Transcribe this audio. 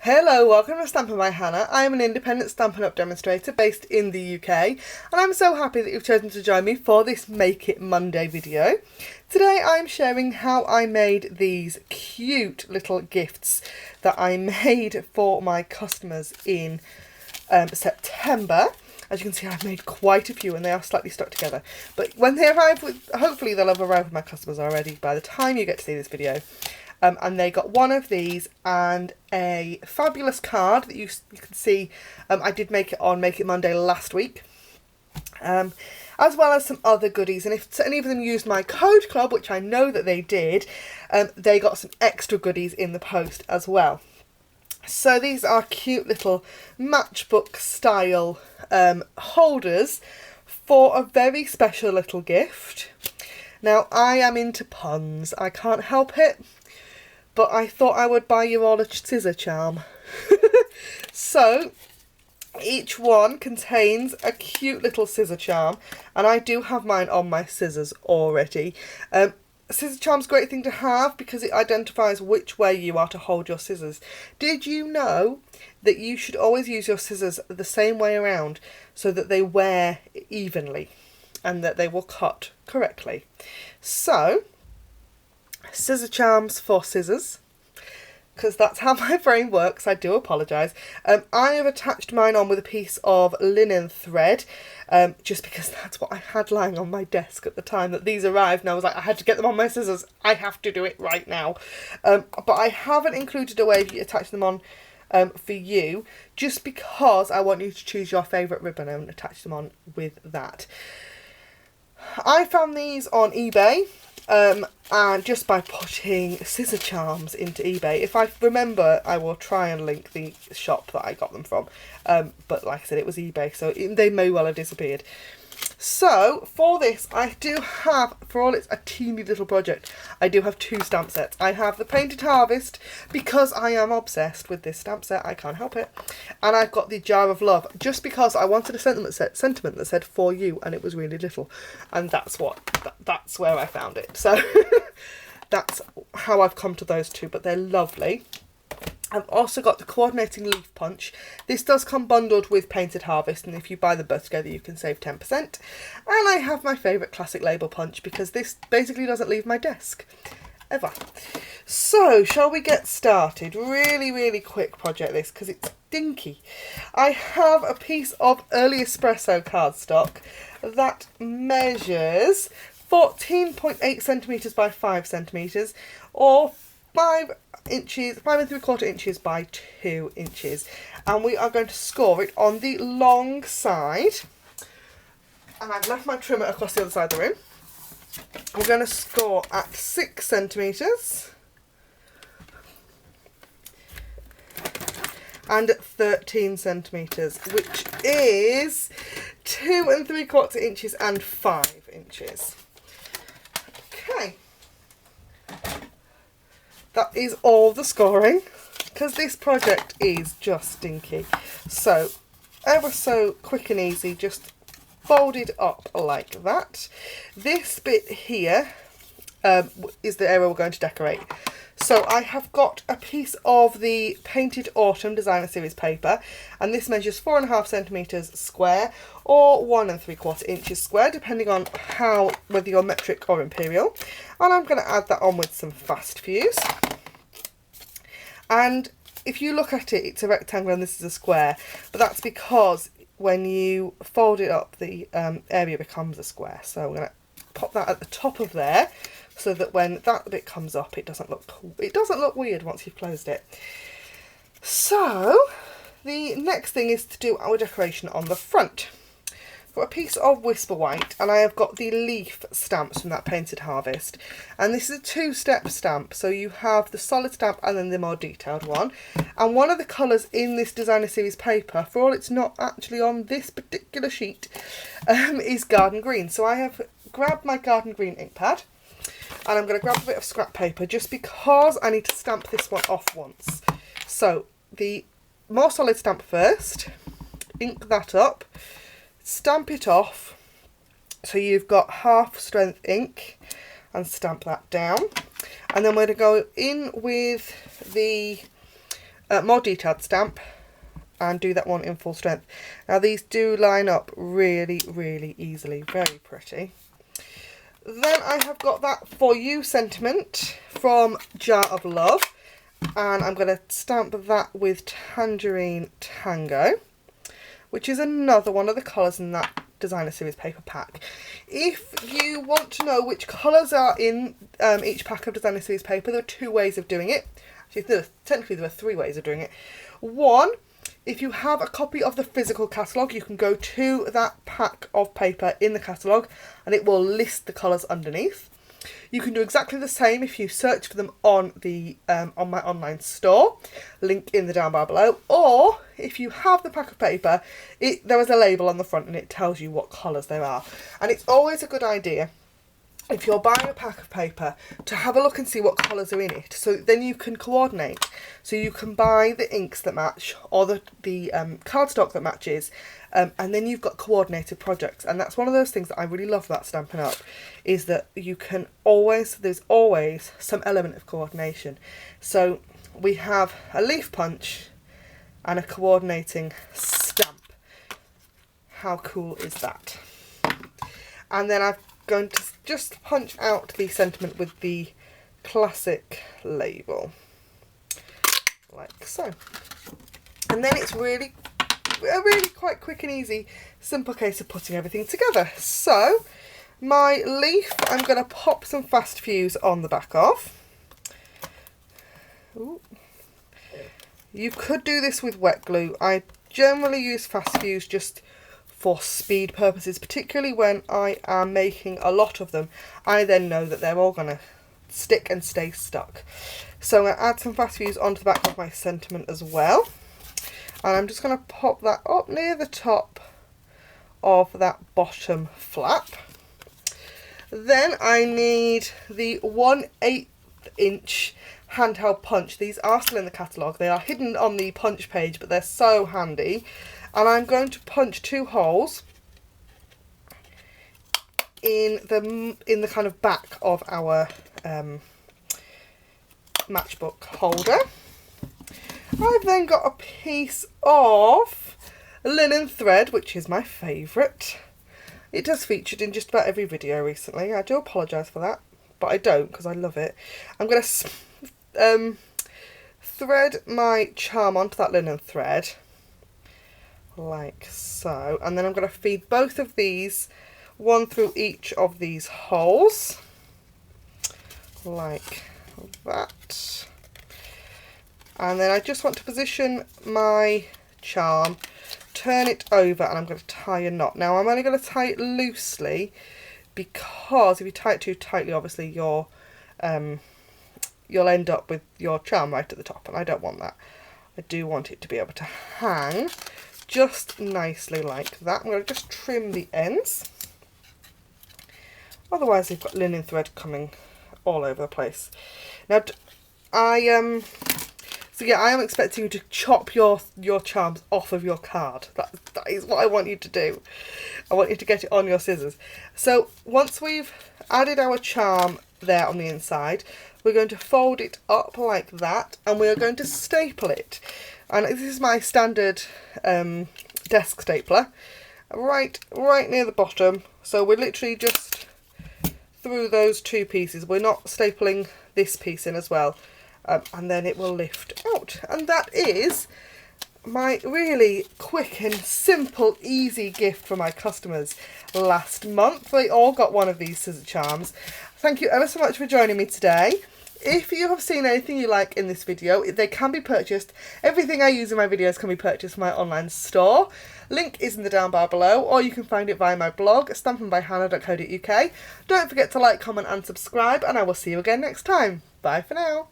Hello, welcome to Stampin' by Hannah. I am an independent Stampin' Up demonstrator based in the UK, and I'm so happy that you've chosen to join me for this Make It Monday video. Today I'm sharing how I made these cute little gifts that I made for my customers in September. As you can see, I've made quite a few and they are slightly stuck together. But when they arrive, hopefully they'll have arrived with my customers already by the time you get to see this video. And they got one of these and a fabulous card that you can see. I did make it on Make It Monday last week. As well as some other goodies. And if any of them used my code club, which I know that they did, they got some extra goodies in the post as well. So these are cute little matchbook style holders for a very special little gift. Now I am into puns, I can't help it, but I thought I would buy you all a scissor charm. So each one contains a cute little scissor charm, and I do have mine on my scissors already. A scissor charm's a great thing to have because it identifies which way you are to hold your scissors. Did you know that you should always use your scissors the same way around so that they wear evenly and that they will cut correctly? So, scissor charms for scissors, because that's how my brain works. I do apologise. I have attached mine on with a piece of linen thread, just because that's what I had lying on my desk at the time that these arrived, and I was like, I had to get them on my scissors. I have to do it right now. But I haven't included a way to attach them on for you, just because I want you to choose your favourite ribbon and attach them on with that. I found these on eBay. And just by putting scissor charms into eBay. If I remember, I will try and link the shop that I got them from. But like I said, it was eBay, so they may well have disappeared. So, for this, I do have, for all it's a teeny little project, I do have two stamp sets. I have the Painted Harvest, because I am obsessed with this stamp set, I can't help it. And I've got the Jar of Love, just because I wanted a sentiment that said, for you, and it was really little. And that's where I found it. So, that's how I've come to those two, but they're lovely. I've also got the coordinating leaf punch. This does come bundled with Painted Harvest, and if you buy them both together you can save 10%. And I have my favourite classic label punch, because this basically doesn't leave my desk ever. So shall we get started? Really quick project this, because it's dinky. I have a piece of early Espresso cardstock that measures 14.8 centimetres by 5 centimetres, or 5 and 3/4 inches by 2 inches, and we are going to score it on the long side. And I've left my trimmer across the other side of the room. We're going to score at 6 centimetres and 13 centimetres, which is 2 3/4 inches and 5 inches. Okay. That is all the scoring, because this project is just stinky. So, ever so quick and easy, just fold it up like that. This bit here is the area we're going to decorate. So I have got a piece of the Painted Autumn Designer Series paper, and this measures 4.5 centimetres square, or 1 3/4 inches square, depending on whether you're metric or imperial. And I'm going to add that on with some fast fuse. And if you look at it, it's a rectangle and this is a square, but that's because when you fold it up, the area becomes a square. So I'm going to pop that at the top of there, so that when that bit comes up, it doesn't look weird once you've closed it. So the next thing is to do our decoration on the front. I've got a piece of Whisper White, and I have got the leaf stamps from that Painted Harvest, and this is a 2-step stamp. So you have the solid stamp and then the more detailed one, and one of the colours in this Designer Series paper, for all it's not actually on this particular sheet, is Garden Green. So I have grabbed my Garden Green ink pad, and I'm going to grab a bit of scrap paper just because I need to stamp this one off once. So the more solid stamp first, ink that up, stamp it off so you've got half strength ink, and stamp that down. And then we're going to go in with the more detailed stamp and do that one in full strength. Now these do line up really, really easily, very pretty. Then I have got that For You sentiment from Jar of Love, and I'm going to stamp that with Tangerine Tango, which is another one of the colours in that designer series paper pack. If you want to know which colours are in each pack of designer series paper, there are 2 ways of doing it. Actually, technically there are 3 ways of doing it. One, if you have a copy of the physical catalogue, you can go to that pack of paper in the catalogue and it will list the colours underneath. You can do exactly the same if you search for them on the on my online store, link in the down bar below, or if you have the pack of paper, there is a label on the front and it tells you what colours there are. And it's always a good idea, if you're buying a pack of paper, to have a look and see what colours are in it, so then you can coordinate. So you can buy the inks that match, or the cardstock that matches, and then you've got coordinated projects. And that's one of those things that I really love about Stampin' Up, is that you can always, there's always some element of coordination. So we have a leaf punch and a coordinating stamp. How cool is that? And then I'm going to just punch out the sentiment with the classic label, like so. And then it's really quite quick and easy, simple case of putting everything together. So my leaf, I'm going to pop some fast fuse on the back of. Ooh. You could do this with wet glue. I generally use fast fuse just for speed purposes, particularly when I am making a lot of them. I then know that they're all going to stick and stay stuck. So I'm going to add some fast fuse onto the back of my sentiment as well. And I'm just going to pop that up near the top of that bottom flap. Then I need the 1/8 inch handheld punch. These are still in the catalogue. They are hidden on the punch page, but they're so handy. And I'm going to punch 2 holes in the kind of back of our matchbook holder. I've then got a piece of linen thread, which is my favourite. It has featured in just about every video recently. I do apologise for that, but I don't, because I love it. I'm going to thread my charm onto that linen thread, like so, and then I'm going to feed both of these, one through each of these holes, like that. And then I just want to position my charm, turn it over, and I'm going to tie a knot. Now I'm only going to tie it loosely, because if you tie it too tightly, obviously you'll end up with your charm right at the top, and I don't want that. I do want it to be able to hang just nicely like that. I'm going to just trim the ends, otherwise you've got linen thread coming all over the place. Now I am expecting you to chop your charms off of your card. That is what I want you to do. I want you to get it on your scissors. So once we've added our charm there on the inside, we're going to fold it up like that, and we are going to staple it. And this is my standard desk stapler, right near the bottom. So we're literally just through those 2 pieces. We're not stapling this piece in as well, and then it will lift out. And that is my really quick and simple, easy gift for my customers last month. They all got one of these scissor charms. Thank you ever so much for joining me today. If you have seen anything you like in this video, they can be purchased. Everything I use in my videos can be purchased from my online store. Link is in the down bar below, or you can find it via my blog, stampinbyhannah.co.uk. Don't forget to like, comment and subscribe, and I will see you again next time. Bye for now.